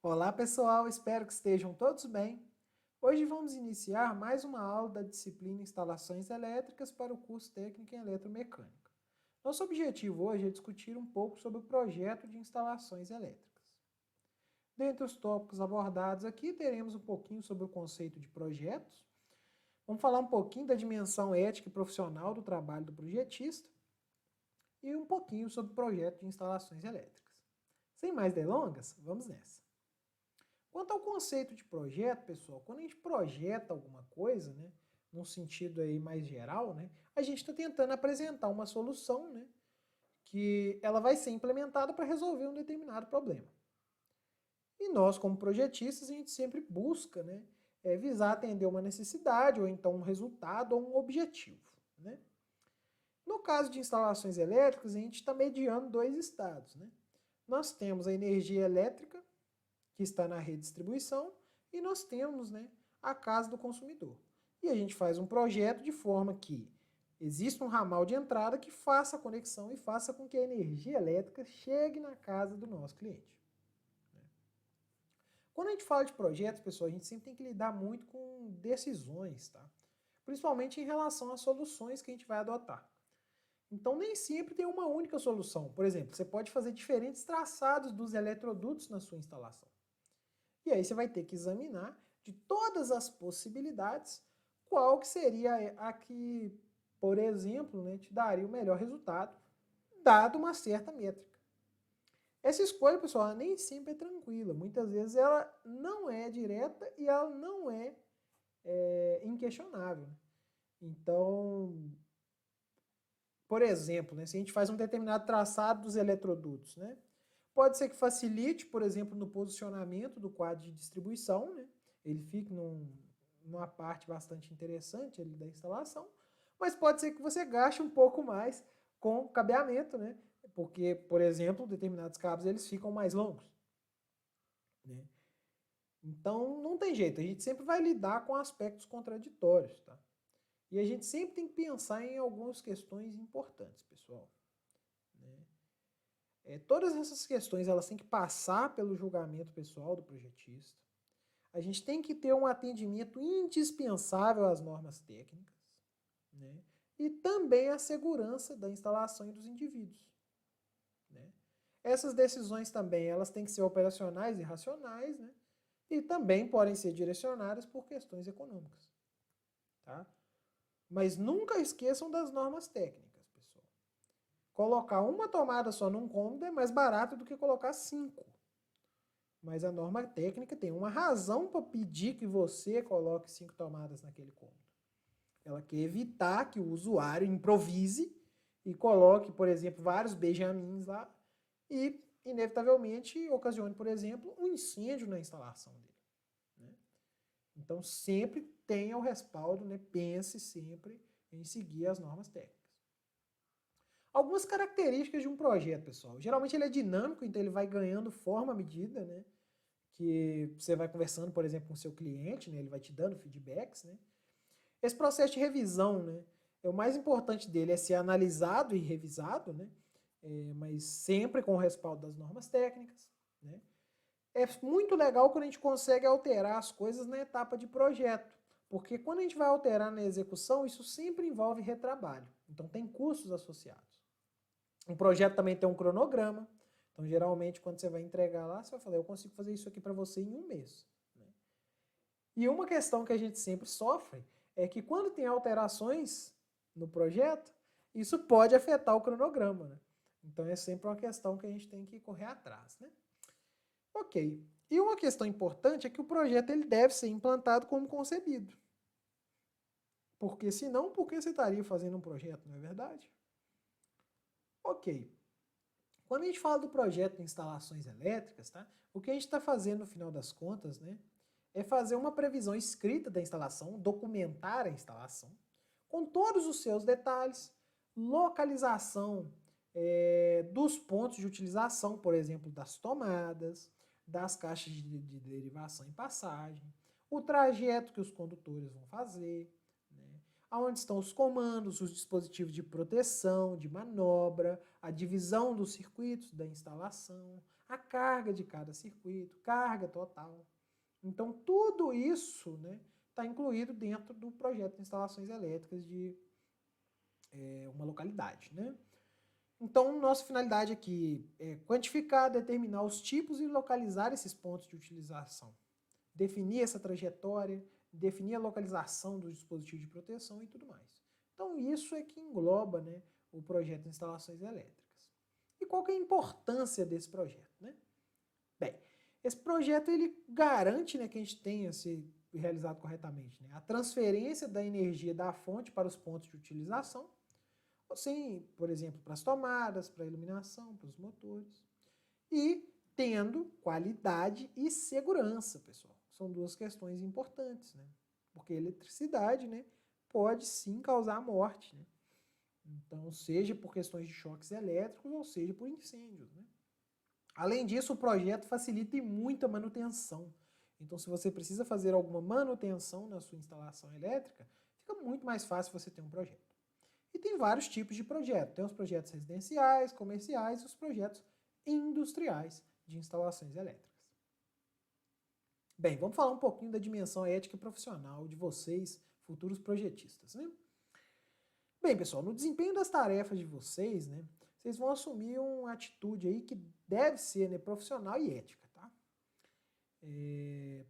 Olá pessoal, espero que estejam todos bem. Hoje vamos iniciar mais uma aula da disciplina Instalações Elétricas para o curso técnico em Eletromecânica. Nosso objetivo hoje é discutir um pouco sobre o projeto de instalações elétricas. Dentre os tópicos abordados aqui, teremos um pouquinho sobre o conceito de projetos, vamos falar um pouquinho da dimensão ética e profissional do trabalho do projetista e um pouquinho sobre o projeto de instalações elétricas. Sem mais delongas, vamos nessa. Quanto ao conceito de projeto, pessoal, quando a gente projeta alguma coisa, né, num sentido aí mais geral, né, a gente está tentando apresentar uma solução, né, que ela vai ser implementada para resolver um determinado problema. E nós, como projetistas, a gente sempre busca, né, visar atender uma necessidade, ou então um resultado, ou um objetivo, né. No caso de instalações elétricas, a gente está mediando dois estados, né. Nós temos a energia elétrica, que está na rede de distribuição, e nós temos, né, a casa do consumidor. E a gente faz um projeto de forma que exista um ramal de entrada que faça a conexão e faça com que a energia elétrica chegue na casa do nosso cliente. Quando a gente fala de projetos, pessoal, a gente sempre tem que lidar muito com decisões, tá? Principalmente em relação às soluções que a gente vai adotar. Então nem sempre tem uma única solução. Por exemplo, você pode fazer diferentes traçados dos eletrodutos na sua instalação. E aí você vai ter que examinar de todas as possibilidades qual que seria a que, por exemplo, né, te daria o melhor resultado, dado uma certa métrica. Essa escolha, pessoal, ela nem sempre é tranquila. Muitas vezes ela não é direta e ela não é, inquestionável. Então, por exemplo, né, se a gente faz um determinado traçado dos eletrodutos, né, pode ser que facilite, por exemplo, no posicionamento do quadro de distribuição, né, ele fique numa parte bastante interessante ali da instalação, mas pode ser que você gaste um pouco mais com cabeamento, né, porque, por exemplo, determinados cabos eles ficam mais longos, né. Então, não tem jeito, a gente sempre vai lidar com aspectos contraditórios, tá? E a gente sempre tem que pensar em algumas questões importantes, pessoal, né? Todas essas questões elas têm que passar pelo julgamento pessoal do projetista. A gente tem que ter um atendimento indispensável às normas técnicas, né? E também a segurança da instalação e dos indivíduos, né? Essas decisões também elas têm que ser operacionais e racionais, né? E também podem ser direcionadas por questões econômicas, tá? Mas nunca esqueçam das normas técnicas, pessoal. Colocar uma tomada só num cômodo é mais barato do que colocar 5. Mas a norma técnica tem uma razão para pedir que você coloque 5 tomadas naquele cômodo. Ela quer evitar que o usuário improvise e coloque, por exemplo, vários benjamins lá e, inevitavelmente, ocasione, por exemplo, um incêndio na instalação dele, né? Então, sempre tenha o respaldo, né? Pense sempre em seguir as normas técnicas. Algumas características de um projeto, pessoal. Geralmente ele é dinâmico, então ele vai ganhando forma à medida, né? Que você vai conversando, por exemplo, com o seu cliente, né? Ele vai te dando feedbacks, né? Esse processo de revisão, né? O mais importante dele é ser analisado e revisado, né? Mas sempre com o respaldo das normas técnicas, né? É muito legal quando a gente consegue alterar as coisas na etapa de projeto, porque quando a gente vai alterar na execução, isso sempre envolve retrabalho. Então tem custos associados. Um projeto também tem um cronograma. Então, geralmente, quando você vai entregar lá, você vai falar, eu consigo fazer isso aqui para você em um mês, né? E uma questão que a gente sempre sofre é que quando tem alterações no projeto, isso pode afetar o cronograma, né? Então, é sempre uma questão que a gente tem que correr atrás, né? Ok. E uma questão importante é que o projeto ele deve ser implantado como concebido. Porque senão, por que você estaria fazendo um projeto, não é verdade? Ok. Quando a gente fala do projeto de instalações elétricas, tá? O que a gente está fazendo no final das contas, né, é fazer uma previsão escrita da instalação, documentar a instalação, com todos os seus detalhes, localização dos pontos de utilização, por exemplo, das tomadas, das caixas de derivação e passagem, o trajeto que os condutores vão fazer, né? Onde estão os comandos, os dispositivos de proteção, de manobra, a divisão dos circuitos da instalação, a carga de cada circuito, carga total. Então, tudo isso, né, está incluído dentro do projeto de instalações elétricas de uma localidade, né? Então, nossa finalidade aqui é quantificar, determinar os tipos e localizar esses pontos de utilização. Definir essa trajetória, definir a localização do dispositivo de proteção e tudo mais. Então, isso é que engloba, né, o projeto de instalações elétricas. E qual que é a importância desse projeto, né? Bem, esse projeto ele garante, né, que a gente tenha sido realizado corretamente, né, a transferência da energia da fonte para os pontos de utilização, assim, por exemplo, para as tomadas, para a iluminação, para os motores. E tendo qualidade e segurança, pessoal. São duas questões importantes, né? Porque a eletricidade, né, pode sim causar morte, né? Então, seja por questões de choques elétricos ou seja por incêndios, né? Além disso, o projeto facilita em muita manutenção. Então, se você precisa fazer alguma manutenção na sua instalação elétrica, fica muito mais fácil você ter um projeto. E tem vários tipos de projeto. Tem os projetos residenciais, comerciais e os projetos industriais de instalações elétricas. Bem, vamos falar um pouquinho da dimensão ética e profissional de vocês, futuros projetistas, né? Bem, pessoal, no desempenho das tarefas de vocês, né, vocês vão assumir uma atitude aí que deve ser, né, profissional e ética, tá?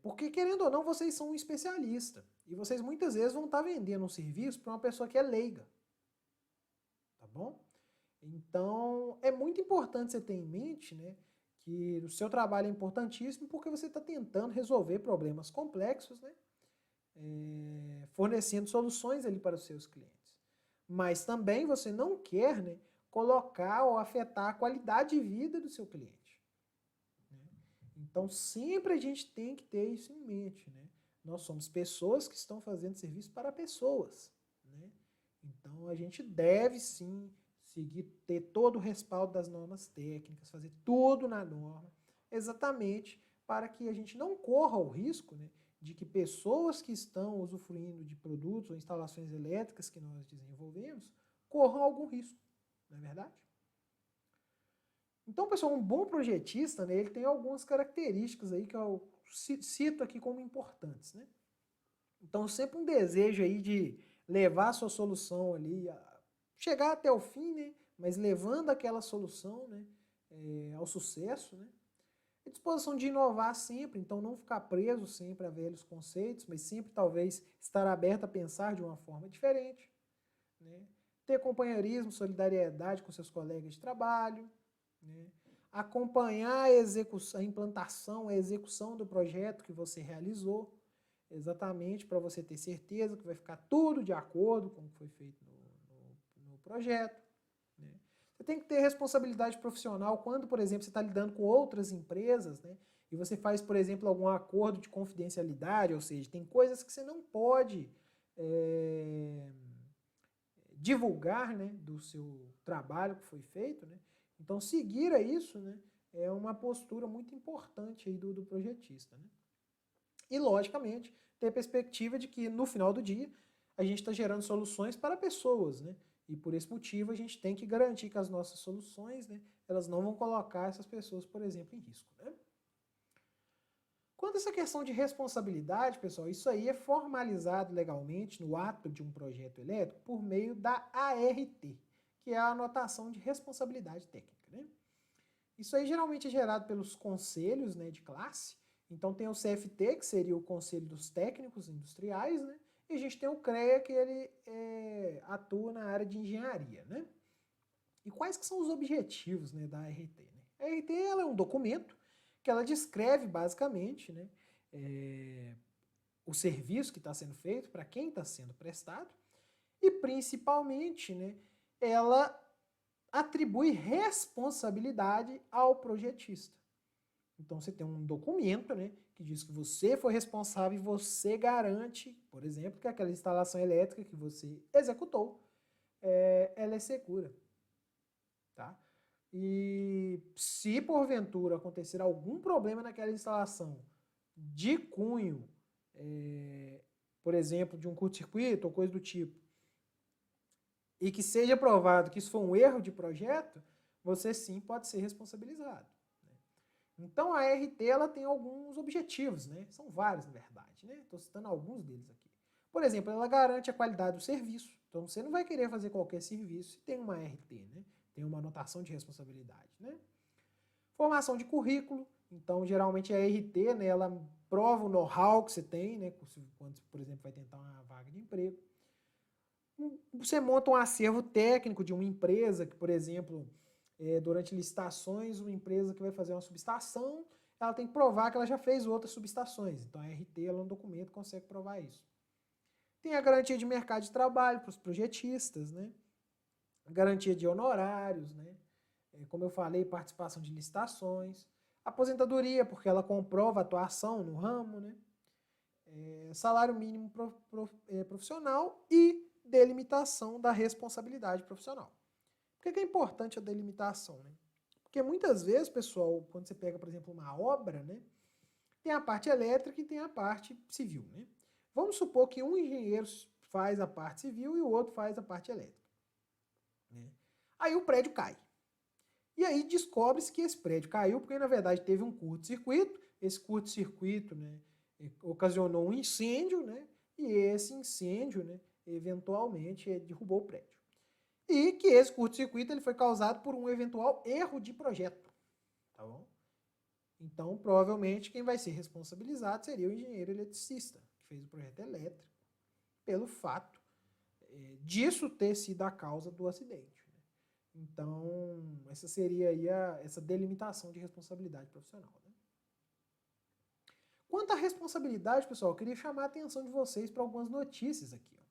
Porque, querendo ou não, vocês são um especialista. E vocês muitas vezes vão estar vendendo um serviço para uma pessoa que é leiga. Tá bom? Então, é muito importante você ter em mente, né, que o seu trabalho é importantíssimo porque você está tentando resolver problemas complexos, né, fornecendo soluções ali para os seus clientes. Mas também você não quer, né, colocar ou afetar a qualidade de vida do seu cliente. Né? Então, sempre a gente tem que ter isso em mente. Né? Nós somos pessoas que estão fazendo serviço para pessoas. Né? Então, a gente deve sim seguir, ter todo o respaldo das normas técnicas, fazer tudo na norma, exatamente para que a gente não corra o risco, né, de que pessoas que estão usufruindo de produtos ou instalações elétricas que nós desenvolvemos corram algum risco, não é verdade? Então, pessoal, um bom projetista, né, ele tem algumas características aí que eu cito aqui como importantes, né? Então, sempre um desejo aí de levar a sua solução ali, chegar até o fim, né? Mas levando aquela solução, né, ao sucesso, né? A disposição de inovar sempre, então não ficar preso sempre a velhos conceitos, mas sempre talvez estar aberto a pensar de uma forma diferente, né? Ter companheirismo, solidariedade com seus colegas de trabalho, né? Acompanhar a execução, a implantação, a execução do projeto que você realizou, exatamente para você ter certeza que vai ficar tudo de acordo com o que foi feito no projeto. Né? Você tem que ter responsabilidade profissional quando, por exemplo, você está lidando com outras empresas, né? E você faz, por exemplo, algum acordo de confidencialidade, ou seja, tem coisas que você não pode divulgar, né, do seu trabalho que foi feito, né? Então, seguir a isso, né, é uma postura muito importante aí do projetista, né? E, logicamente, ter a perspectiva de que, no final do dia, a gente está gerando soluções para pessoas, né? E, por esse motivo, a gente tem que garantir que as nossas soluções, né, elas não vão colocar essas pessoas, por exemplo, em risco, né? Quanto a essa questão de responsabilidade, pessoal, isso aí é formalizado legalmente no ato de um projeto elétrico por meio da ART, que é a anotação de responsabilidade técnica, né? Isso aí geralmente é gerado pelos conselhos, né, de classe. Então tem o CFT, que seria o Conselho dos Técnicos Industriais, né? E a gente tem o CREA, que ele atua na área de engenharia, né? E quais que são os objetivos, né, da ART? Né? A ART ela é um documento que ela descreve basicamente, né, o serviço que está sendo feito, para quem está sendo prestado, e principalmente, né, ela atribui responsabilidade ao projetista. Então você tem um documento, né, que diz que você foi responsável e você garante, por exemplo, que aquela instalação elétrica que você executou, ela é segura. Tá? E se porventura acontecer algum problema naquela instalação de cunho, por exemplo, de um curto-circuito ou coisa do tipo, e que seja provado que isso foi um erro de projeto, você sim pode ser responsabilizado. Né? Então a RT ela tem alguns objetivos, né? São vários, na verdade, né? Estou citando alguns deles aqui. Por exemplo, ela garante a qualidade do serviço. Então você não vai querer fazer qualquer serviço se tem uma RT, né? Tem uma anotação de responsabilidade, né? Formação de currículo. Então, geralmente a RT, né, ela prova o know-how que você tem, né? Quando, por exemplo, vai tentar uma vaga de emprego. Você monta um acervo técnico de uma empresa que, por exemplo, durante licitações, uma empresa que vai fazer uma subestação, ela tem que provar que ela já fez outras subestações. Então a RT, ela é um documento que consegue provar isso. Tem a garantia de mercado de trabalho para os projetistas, né? A garantia de honorários, né? Como eu falei, participação de licitações. Aposentadoria, porque ela comprova a atuação no ramo, né? Salário mínimo profissional e delimitação da responsabilidade profissional. Por que é importante a delimitação, né? Porque muitas vezes, pessoal, quando você pega, por exemplo, uma obra, né, tem a parte elétrica e tem a parte civil, né? Vamos supor que um engenheiro faz a parte civil e o outro faz a parte elétrica, né? Aí o prédio cai. E aí descobre-se que esse prédio caiu porque, na verdade, teve um curto-circuito. Esse curto-circuito, né, ocasionou um incêndio, né? E esse incêndio, né, eventualmente derrubou o prédio. E que esse curto-circuito ele foi causado por um eventual erro de projeto, tá bom? Então, provavelmente, quem vai ser responsabilizado seria o engenheiro eletricista, que fez o projeto elétrico, pelo fato disso ter sido a causa do acidente. Né? Então, essa seria aí essa delimitação de responsabilidade profissional. Né? Quanto à responsabilidade, pessoal, eu queria chamar a atenção de vocês para algumas notícias aqui. Ó.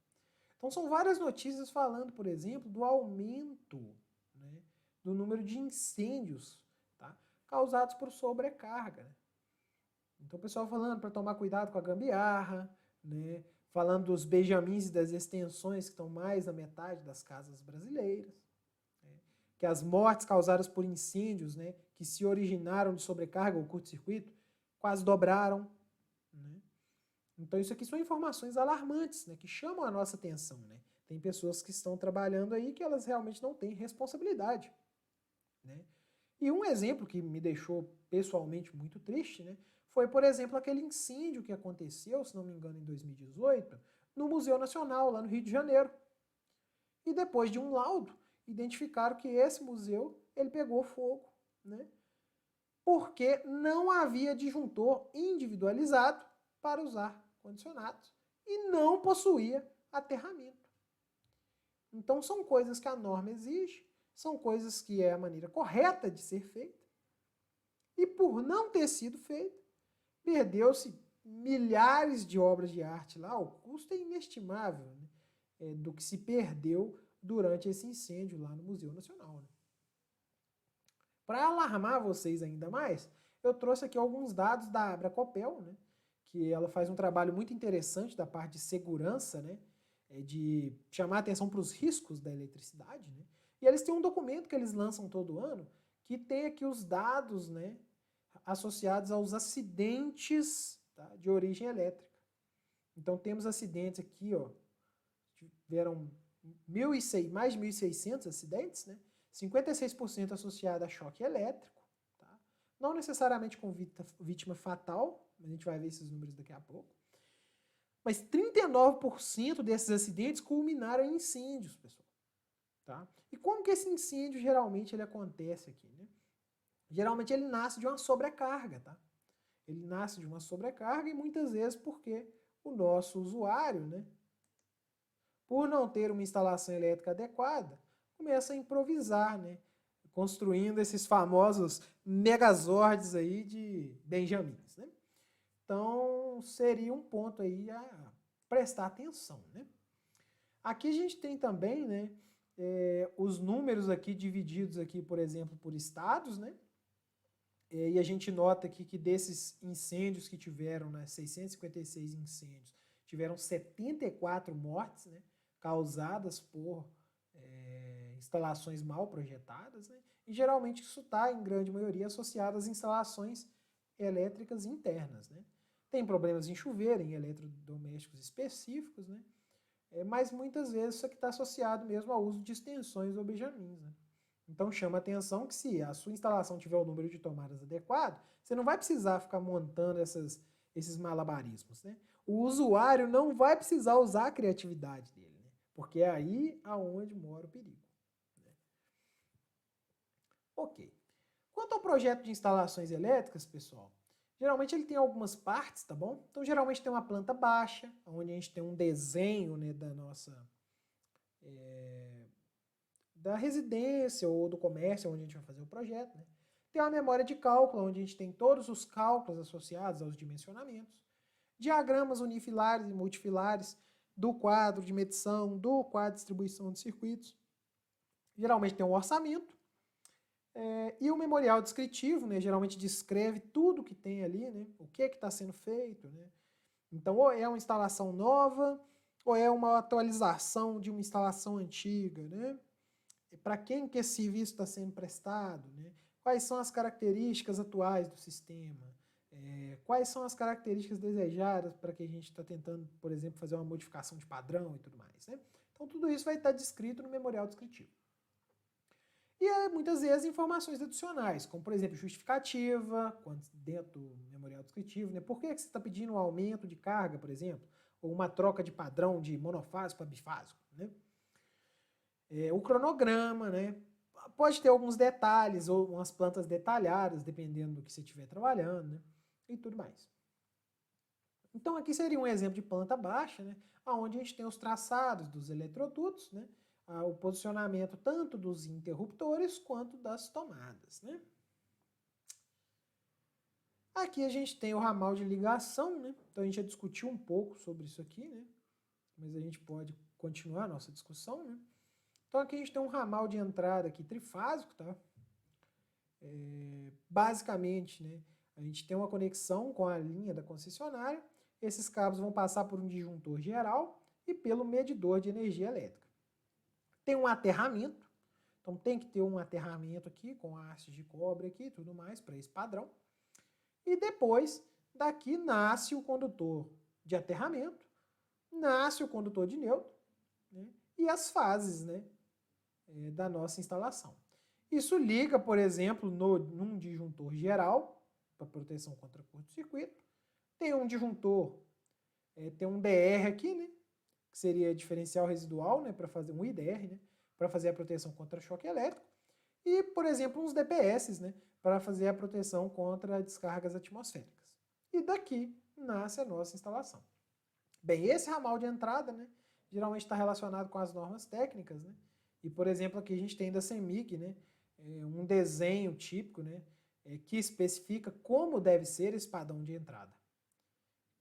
Então, são várias notícias falando, por exemplo, do aumento, né, do número de incêndios, tá, causados por sobrecarga. Né? Então, o pessoal falando para tomar cuidado com a gambiarra, né, falando dos benjamins e das extensões que estão mais da metade das casas brasileiras, né, que as mortes causadas por incêndios, né, que se originaram de sobrecarga ou curto-circuito, quase dobraram. Né? Então, isso aqui são informações alarmantes, né, que chamam a nossa atenção. Né? Tem pessoas que estão trabalhando aí que elas realmente não têm responsabilidade. Né? E um exemplo que me deixou pessoalmente muito triste, né, foi, por exemplo, aquele incêndio que aconteceu, se não me engano, em 2018, no Museu Nacional, lá no Rio de Janeiro. E depois de um laudo, identificaram que esse museu ele pegou fogo, né, porque não havia disjuntor individualizado para usar condicionados e não possuía aterramento. Então são coisas que a norma exige, são coisas que é a maneira correta de ser feita, e por não ter sido feito, perdeu-se milhares de obras de arte lá, o custo é inestimável, né, do que se perdeu durante esse incêndio lá no Museu Nacional. Né. Para alarmar vocês ainda mais, eu trouxe aqui alguns dados da Abracopel, né, que ela faz um trabalho muito interessante da parte de segurança, né, de chamar atenção para os riscos da eletricidade. Né, e eles têm um documento que eles lançam todo ano, que tem aqui os dados, né, associados aos acidentes, tá, de origem elétrica. Então temos acidentes aqui, ó, tiveram mais de 1.600 acidentes, né? 56% associado a choque elétrico, tá? Não necessariamente com vítima fatal, a gente vai ver esses números daqui a pouco. Mas 39% desses acidentes culminaram em incêndios, pessoal. Tá? E como que esse incêndio geralmente ele acontece aqui? Né? Geralmente ele nasce de uma sobrecarga, tá? Ele nasce de uma sobrecarga e muitas vezes porque o nosso usuário, né, por não ter uma instalação elétrica adequada, começa a improvisar, né, construindo esses famosos megazords aí de benjamins. Né? Então, seria um ponto aí a prestar atenção. Né? Aqui a gente tem também, né, os números aqui divididos aqui, por exemplo, por estados, né? E a gente nota aqui que desses incêndios que tiveram, né, 656 incêndios, tiveram 74 mortes, né, causadas por instalações mal projetadas, né, e geralmente isso está, em grande maioria, associado às instalações elétricas internas. Né. Tem problemas em chuveiro, em eletrodomésticos específicos, né, mas muitas vezes isso aqui está associado mesmo ao uso de extensões ou benjamins. Né. Então chama atenção que se a sua instalação tiver o número de tomadas adequado, você não vai precisar ficar montando esses malabarismos, né? O usuário não vai precisar usar a criatividade dele, né? Porque é aí aonde mora o perigo. Né? Ok. Quanto ao projeto de instalações elétricas, pessoal, geralmente ele tem algumas partes, tá bom? Então geralmente tem uma planta baixa, onde a gente tem um desenho, né, da nossa da residência ou do comércio onde a gente vai fazer o projeto. Né? Tem uma memória de cálculo, onde a gente tem todos os cálculos associados aos dimensionamentos. Diagramas unifilares e multifilares do quadro de medição, do quadro de distribuição de circuitos. Geralmente tem um orçamento. E o memorial descritivo, né, geralmente descreve tudo que tem ali, né, o que está sendo feito. Né? Então, ou é uma instalação nova, ou é uma atualização de uma instalação antiga, né? Para quem que esse serviço está sendo prestado, né? Quais são as características atuais do sistema, quais são as características desejadas para que a gente está tentando, por exemplo, fazer uma modificação de padrão e tudo mais. Né? Então tudo isso vai estar descrito no memorial descritivo. E muitas vezes informações adicionais, como por exemplo justificativa, dentro do memorial descritivo, né? Por que você está pedindo um aumento de carga, por exemplo, ou uma troca de padrão de monofásico para bifásico, né? O cronograma, né? Pode ter alguns detalhes ou umas plantas detalhadas, dependendo do que você estiver trabalhando, né? E tudo mais. Então aqui seria um exemplo de planta baixa, né? Onde a gente tem os traçados dos eletrodutos, né? O posicionamento tanto dos interruptores quanto das tomadas, né? Aqui a gente tem o ramal de ligação, né? Então a gente já discutiu um pouco sobre isso aqui, né? Mas a gente pode continuar a nossa discussão, né? Então aqui a gente tem um ramal de entrada aqui trifásico, tá? Basicamente, né, a gente tem uma conexão com a linha da concessionária, esses cabos vão passar por um disjuntor geral e pelo medidor de energia elétrica. Tem um aterramento, então tem que ter um aterramento aqui com hastes de cobre aqui e tudo mais para esse padrão. E depois, daqui nasce o condutor de aterramento, nasce o condutor de neutro, né, e as fases, né, da nossa instalação. Isso liga, por exemplo, num disjuntor geral, para proteção contra curto-circuito. Tem um disjuntor, tem um DR aqui, né? Que seria diferencial residual, né? Para fazer um IDR, né? Para fazer a proteção contra choque elétrico. E, por exemplo, uns DPS, né? Para fazer a proteção contra descargas atmosféricas. E daqui nasce a nossa instalação. Bem, esse ramal de entrada, né? Geralmente está relacionado com as normas técnicas, né? E, por exemplo, aqui a gente tem da CEMIG, né? Um desenho típico, né? Que especifica como deve ser esse padrão de entrada.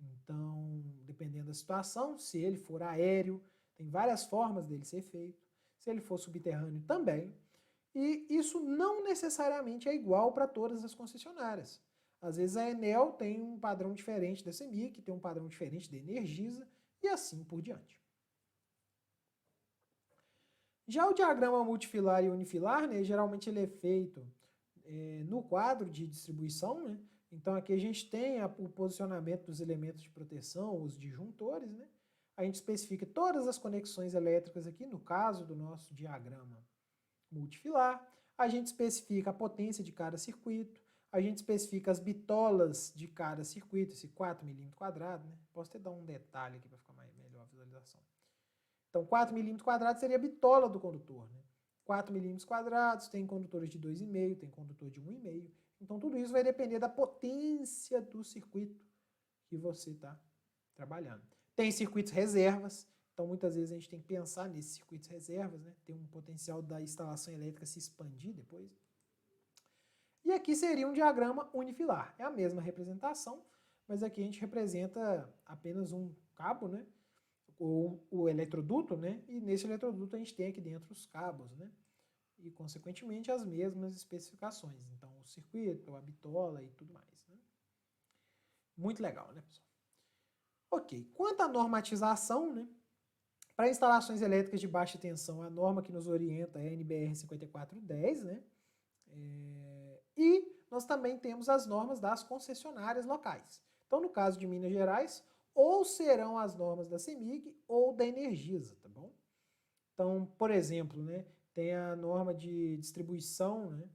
Então, dependendo da situação, se ele for aéreo, tem várias formas dele ser feito. Se ele for subterrâneo, também. E isso não necessariamente é igual para todas as concessionárias. Às vezes a Enel tem um padrão diferente da CEMIG, tem um padrão diferente da Energisa, e assim por diante. Já o diagrama multifilar e unifilar, né, geralmente ele é feito no quadro de distribuição, né? Então aqui a gente tem o posicionamento dos elementos de proteção, os disjuntores, né? A gente especifica todas as conexões elétricas aqui, no caso do nosso diagrama multifilar. A gente especifica a potência de cada circuito, a gente especifica as bitolas de cada circuito, esse 4 milímetros quadrados, né? Posso até dar um detalhe aqui para ficar melhor a visualização. Então, 4 milímetros quadrados seria a bitola do condutor, né? 4 milímetros quadrados, tem condutores de 2,5, tem condutor de 1,5. Então, tudo isso vai depender da potência do circuito que você está trabalhando. Tem circuitos reservas, então muitas vezes a gente tem que pensar nesses circuitos reservas, né? Tem um potencial da instalação elétrica se expandir depois. E aqui seria um diagrama unifilar. É a mesma representação, mas aqui a gente representa apenas um cabo, né? Ou o eletroduto, né? E nesse eletroduto a gente tem aqui dentro os cabos, né? E, consequentemente, as mesmas especificações. Então, o circuito, a bitola e tudo mais. Né? Muito legal, né, pessoal? Ok. Quanto à normatização, né? Para instalações elétricas de baixa tensão, a norma que nos orienta é a NBR 5410, né? E nós também temos as normas das concessionárias locais. Então, no caso de Minas Gerais, ou serão as normas da CEMIG ou da Energisa, tá bom? Então, por exemplo, né, tem a norma de distribuição, né,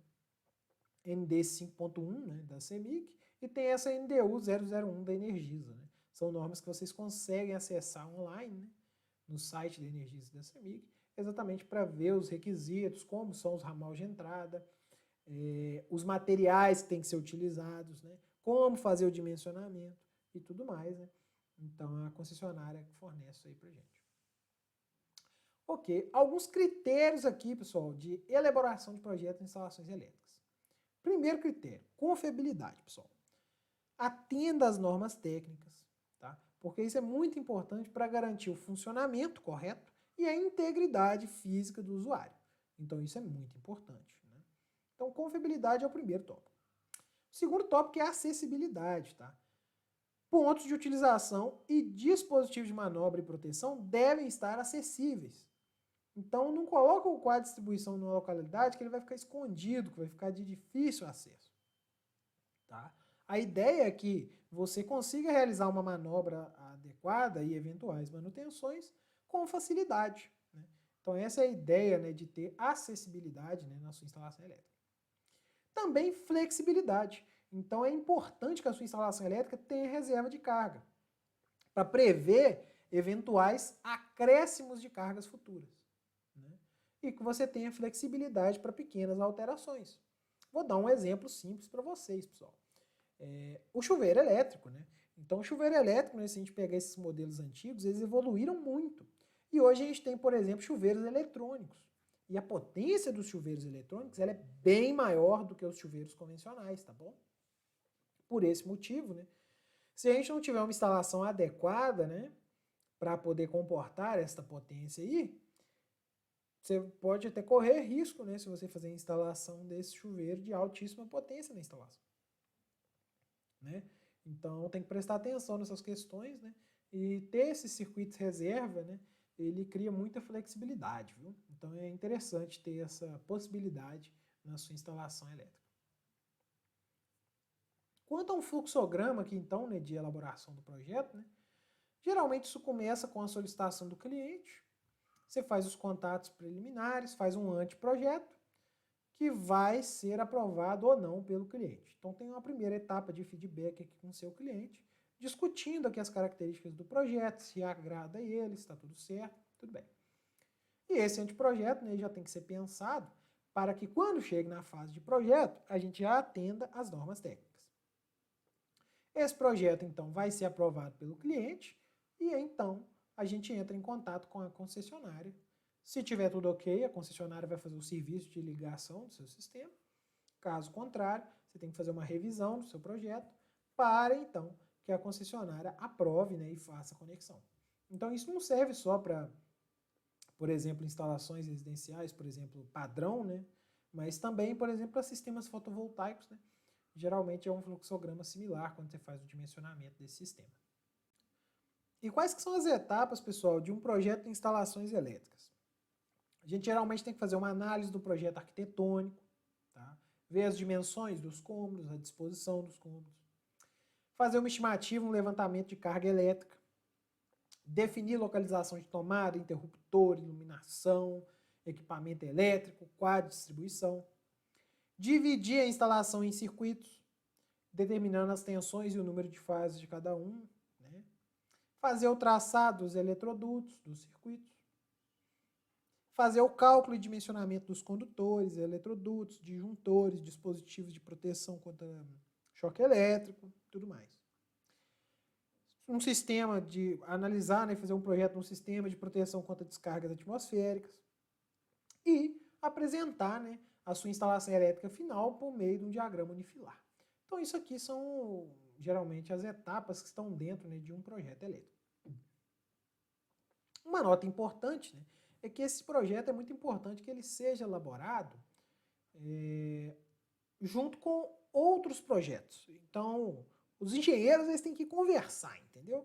ND 5.1, né, da CEMIC, e tem essa NDU 001 da Energisa. Né? São normas que vocês conseguem acessar online, né, no site da Energisa e da CEMIC, exatamente para ver os requisitos, como são os ramal de entrada, os materiais que têm que ser utilizados, né, como fazer o dimensionamento e tudo mais. Né? Então, a concessionária que fornece isso aí para gente. Ok, alguns critérios aqui, pessoal, de elaboração de projetos de instalações elétricas. Primeiro critério, confiabilidade, pessoal. Atenda às normas técnicas, tá? Porque isso é muito importante para garantir o funcionamento correto e a integridade física do usuário. Então, isso é muito importante. Né? Então, confiabilidade é o primeiro tópico. O segundo tópico é acessibilidade, tá? Pontos de utilização e dispositivos de manobra e proteção devem estar acessíveis. Então, não coloca o quadro de distribuição numa localidade que ele vai ficar escondido, que vai ficar de difícil acesso. Tá? A ideia é que você consiga realizar uma manobra adequada e eventuais manutenções com facilidade. Né? Então, essa é a ideia, né, de ter acessibilidade, né, na sua instalação elétrica. Também flexibilidade. Então, é importante que a sua instalação elétrica tenha reserva de carga, para prever eventuais acréscimos de cargas futuras. Né? E que você tenha flexibilidade para pequenas alterações. Vou dar um exemplo simples para vocês, pessoal. O chuveiro elétrico, né? Então, o chuveiro elétrico, né, se a gente pegar esses modelos antigos, eles evoluíram muito. E hoje a gente tem, por exemplo, chuveiros eletrônicos. E a potência dos chuveiros eletrônicos ela é bem maior do que os chuveiros convencionais, tá bom? Por esse motivo, né? Se a gente não tiver uma instalação adequada, né, para poder comportar esta potência aí, você pode até correr risco, né, se você fazer a instalação desse chuveiro de altíssima potência na instalação. Né? Então tem que prestar atenção nessas questões, né? E ter esses circuitos reserva, né? Ele cria muita flexibilidade, viu? Então é interessante ter essa possibilidade na sua instalação elétrica. Quanto a um fluxograma aqui então, né, de elaboração do projeto, né? Geralmente isso começa com a solicitação do cliente, você faz os contatos preliminares, faz um anteprojeto, que vai ser aprovado ou não pelo cliente. Então tem uma primeira etapa de feedback aqui com o seu cliente, discutindo aqui as características do projeto, se agrada a ele, se está tudo certo, tudo bem. E esse anteprojeto, né, já tem que ser pensado para que quando chegue na fase de projeto, a gente já atenda às normas técnicas. Esse projeto, então, vai ser aprovado pelo cliente e então a gente entra em contato com a concessionária. Se tiver tudo ok, a concessionária vai fazer o serviço de ligação do seu sistema. Caso contrário, você tem que fazer uma revisão do seu projeto para, então, que a concessionária aprove, né, e faça a conexão. Então, isso não serve só para, por exemplo, instalações residenciais, por exemplo, padrão, né, mas também, por exemplo, para sistemas fotovoltaicos. Né. Geralmente é um fluxograma similar quando você faz o dimensionamento desse sistema. E quais que são as etapas, pessoal, de um projeto de instalações elétricas? A gente geralmente tem que fazer uma análise do projeto arquitetônico, tá? Ver as dimensões dos cômodos, a disposição dos cômodos, fazer uma estimativa, um levantamento de carga elétrica, definir localização de tomada, interruptor, iluminação, equipamento elétrico, quadro de distribuição, dividir a instalação em circuitos, determinando as tensões e o número de fases de cada um, né? Fazer o traçado dos eletrodutos, dos circuitos, fazer o cálculo e dimensionamento dos condutores, eletrodutos, disjuntores, dispositivos de proteção contra choque elétrico, tudo mais. Um sistema de analisar, né, fazer um projeto de um sistema de proteção contra descargas atmosféricas e apresentar, né, a sua instalação elétrica final por meio de um diagrama unifilar. Então isso aqui são geralmente as etapas que estão dentro, né, de um projeto elétrico. Uma nota importante, né, é que esse projeto é muito importante que ele seja elaborado junto com outros projetos. Então, os engenheiros eles têm que conversar, entendeu?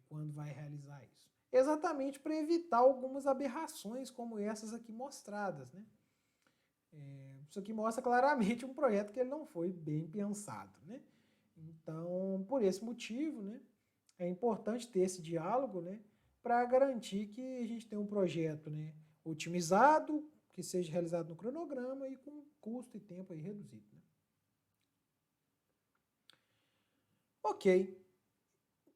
Quando vai realizar isso. Exatamente para evitar algumas aberrações como essas aqui mostradas, né? Isso aqui mostra claramente um projeto que ele não foi bem pensado, né? Então, por esse motivo, né, é importante ter esse diálogo, né, para garantir que a gente tenha um projeto, né, otimizado, que seja realizado no cronograma e com custo e tempo aí reduzido. Né? Ok.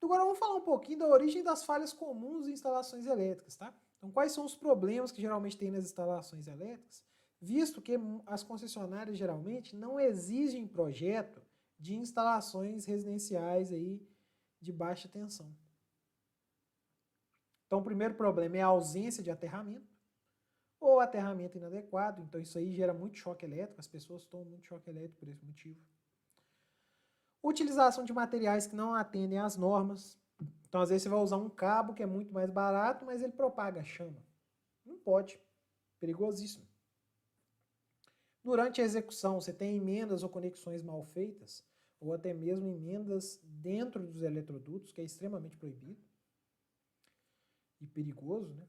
Agora vamos falar um pouquinho da origem das falhas comuns em instalações elétricas, tá? Então, quais são os problemas que geralmente tem nas instalações elétricas? Visto que as concessionárias geralmente não exigem projeto de instalações residenciais aí de baixa tensão. Então, o primeiro problema é a ausência de aterramento ou aterramento inadequado. Então, isso aí gera muito choque elétrico, as pessoas tomam muito choque elétrico por esse motivo. Utilização de materiais que não atendem às normas. Então, às vezes, você vai usar um cabo que é muito mais barato, mas ele propaga chama. Não pode. Perigosíssimo. Durante a execução, você tem emendas ou conexões mal feitas, ou até mesmo emendas dentro dos eletrodutos, que é extremamente proibido e perigoso, né?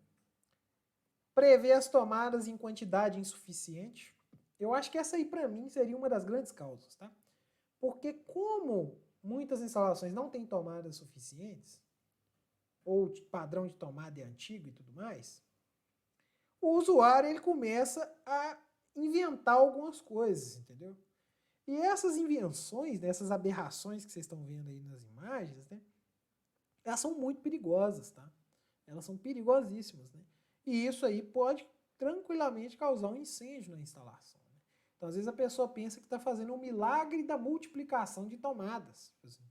Prever as tomadas em quantidade insuficiente. Eu acho que essa aí, para mim, seria uma das grandes causas, tá? Porque como muitas instalações não têm tomadas suficientes, ou o padrão de tomada é antigo e tudo mais, o usuário ele começa a inventar algumas coisas, entendeu? E essas invenções, né, essas aberrações que vocês estão vendo aí nas imagens, né, elas são muito perigosas, tá? Elas são perigosíssimas, né? E isso aí pode tranquilamente causar um incêndio na instalação. Né? Então, às vezes a pessoa pensa que está fazendo um milagre da multiplicação de tomadas. Assim.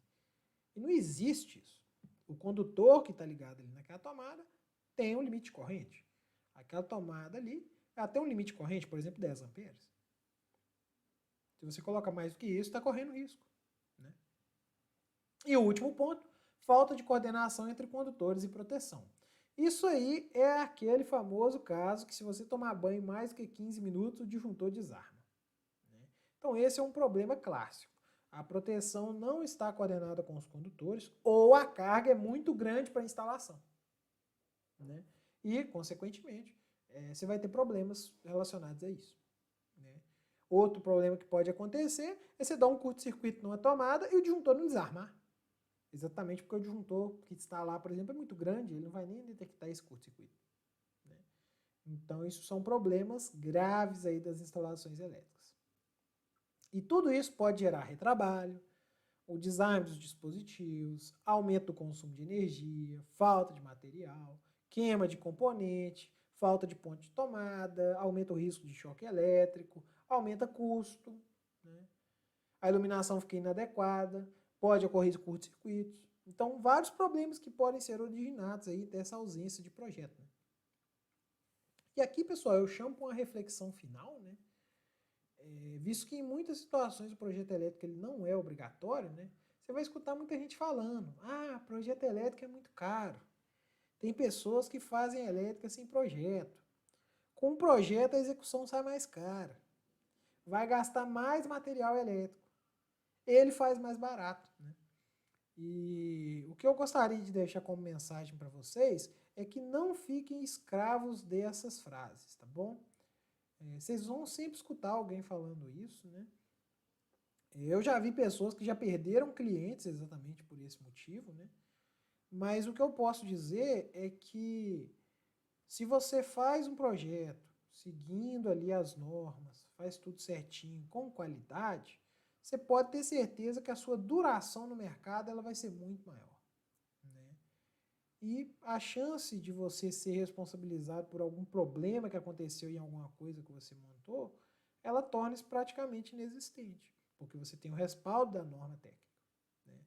E não existe isso. O condutor que está ligado ali naquela tomada tem um limite de corrente. Aquela tomada ali até um limite de corrente, por exemplo, 10 amperes. Se você coloca mais do que isso, está correndo risco. Né? E o último ponto, falta de coordenação entre condutores e proteção. Isso aí é aquele famoso caso que se você tomar banho mais do que 15 minutos, o disjuntor desarma. Né? Então esse é um problema clássico. A proteção não está coordenada com os condutores ou a carga é muito grande para a instalação. Né? E, consequentemente, você vai ter problemas relacionados a isso. Né? Outro problema que pode acontecer é você dar um curto-circuito numa tomada e o disjuntor não desarmar. Exatamente porque o disjuntor que está lá, por exemplo, é muito grande, ele não vai nem detectar esse curto-circuito. Né? Então, isso são problemas graves aí das instalações elétricas. E tudo isso pode gerar retrabalho, o design dos dispositivos, aumento do consumo de energia, falta de material, queima de componente, falta de ponto de tomada, aumenta o risco de choque elétrico, aumenta custo, né? A iluminação fica inadequada, pode ocorrer curto-circuitos. Então, vários problemas que podem ser originados aí dessa ausência de projeto. Né? E aqui, pessoal, eu chamo para uma reflexão final, né? Visto que em muitas situações o projeto elétrico ele não é obrigatório, né? Você vai escutar muita gente falando, projeto elétrico é muito caro. Tem pessoas que fazem elétrica sem projeto. Com o projeto a execução sai mais cara. Vai gastar mais material elétrico. Ele faz mais barato. Né? E o que eu gostaria de deixar como mensagem para vocês é que não fiquem escravos dessas frases, tá bom? Vocês vão sempre escutar alguém falando isso, né? Eu já vi pessoas que já perderam clientes exatamente por esse motivo, né? Mas o que eu posso dizer é que se você faz um projeto seguindo ali as normas, faz tudo certinho, com qualidade, você pode ter certeza que a sua duração no mercado ela vai ser muito maior. Né? E a chance de você ser responsabilizado por algum problema que aconteceu em alguma coisa que você montou, ela torna-se praticamente inexistente, porque você tem o respaldo da norma técnica. Né?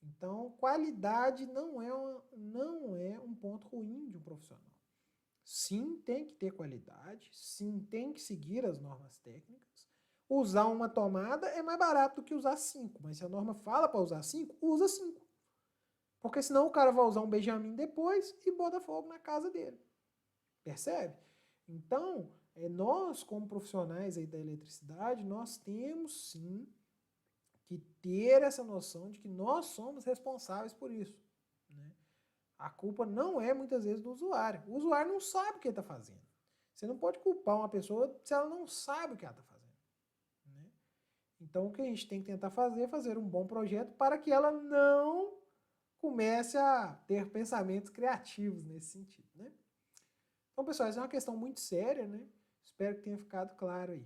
Então, qualidade não é um ponto ruim de um profissional. Sim, tem que ter qualidade, sim, tem que seguir as normas técnicas. Usar uma tomada é mais barato do que usar 5, mas se a norma fala para usar 5, usa 5. Porque senão o cara vai usar um Benjamin depois e bota fogo na casa dele. Percebe? Então, nós como profissionais aí da eletricidade, nós temos sim que ter essa noção de que nós somos responsáveis por isso. Né? A culpa não é muitas vezes do usuário. O usuário não sabe o que ele está fazendo. Você não pode culpar uma pessoa se ela não sabe o que ela está fazendo. Né? Então o que a gente tem que tentar fazer é fazer um bom projeto para que ela não comece a ter pensamentos criativos nesse sentido. Né? Então, pessoal, essa é uma questão muito séria. Né? Espero que tenha ficado claro aí.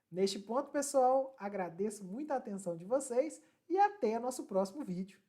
Neste ponto, pessoal, agradeço muito a atenção de vocês e até nosso próximo vídeo.